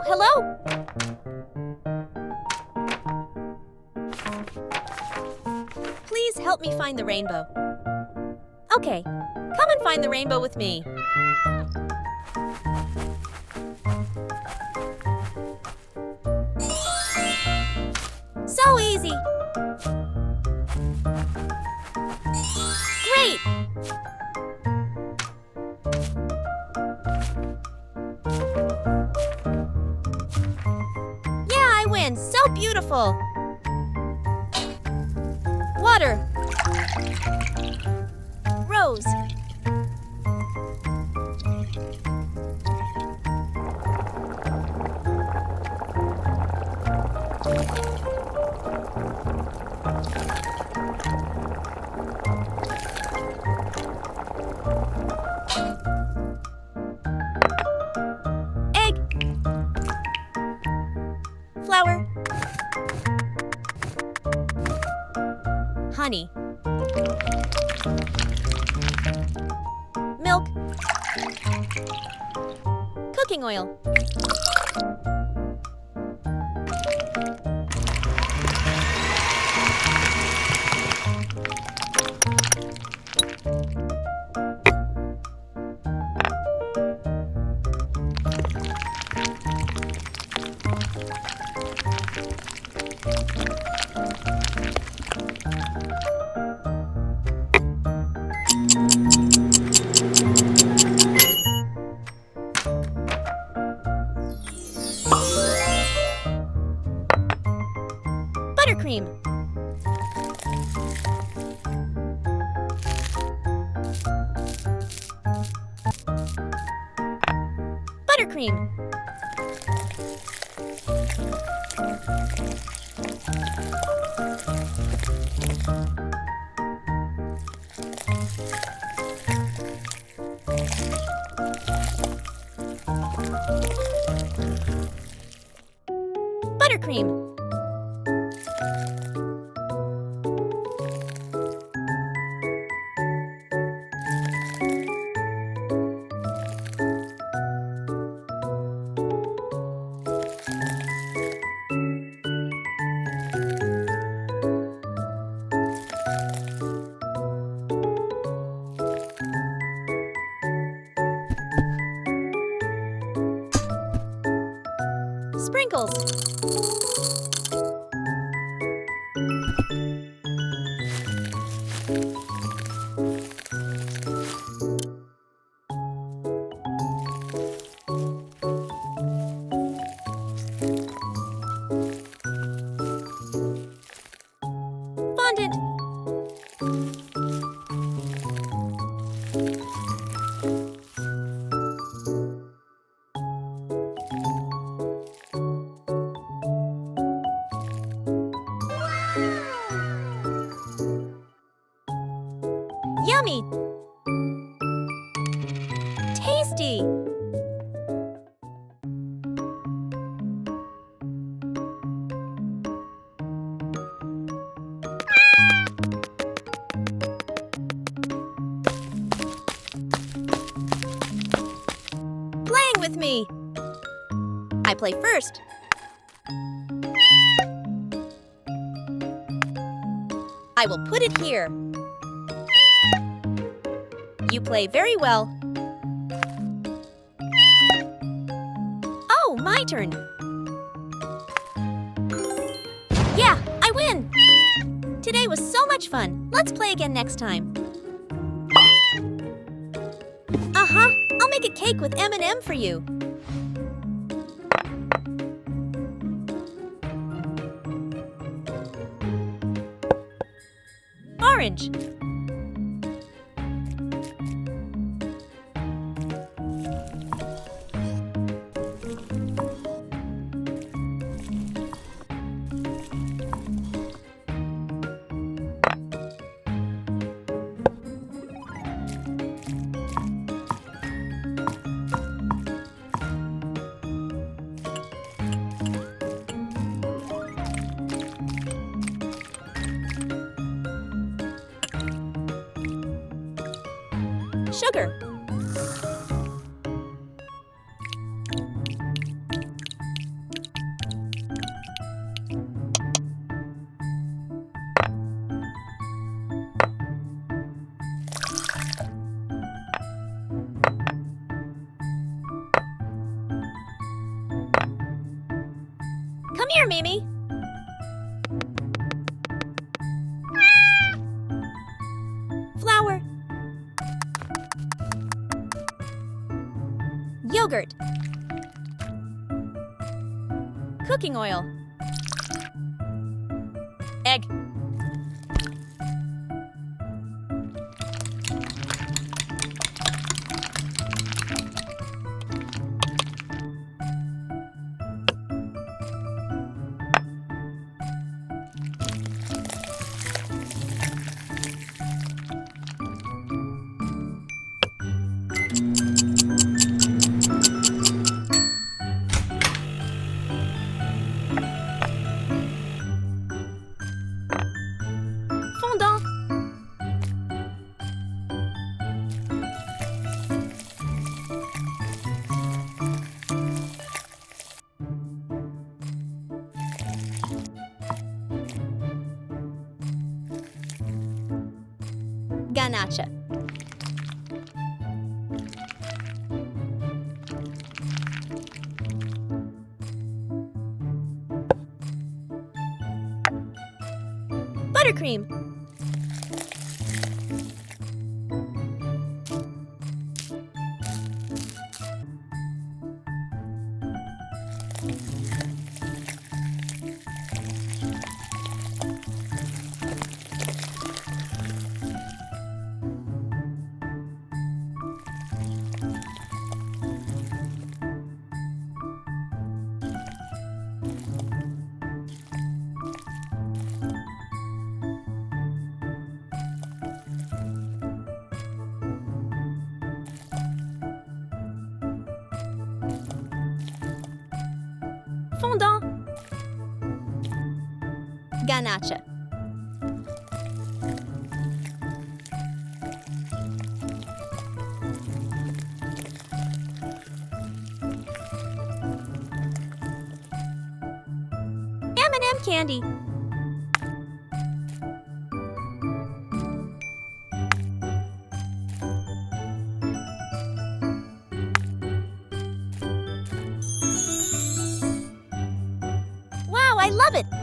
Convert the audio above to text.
hello! Please help me find the rainbow. Okay, come and find the rainbow with me. So easy! Great! Yeah, I win! So beautiful! Water. Rose. Egg. Flower. Honey. Milk. Cooking oil. Buttercream. Buttercream. Buttercream. Sprinkles. Fondant. Yummy! Tasty! Playing with me! I play first. I will put it here. You play very well. Oh, my turn. Yeah, I win! Today was so much fun. Let's play again next time. Uh-huh. I'll make a cake with M&M for you. Orange. Sugar. here, Mimi. Flour. Yogurt. Cooking oil. Egg. Fondant. Ganache. Buttercream. Fondant. Ganache. M&M candy. Wow, I love it!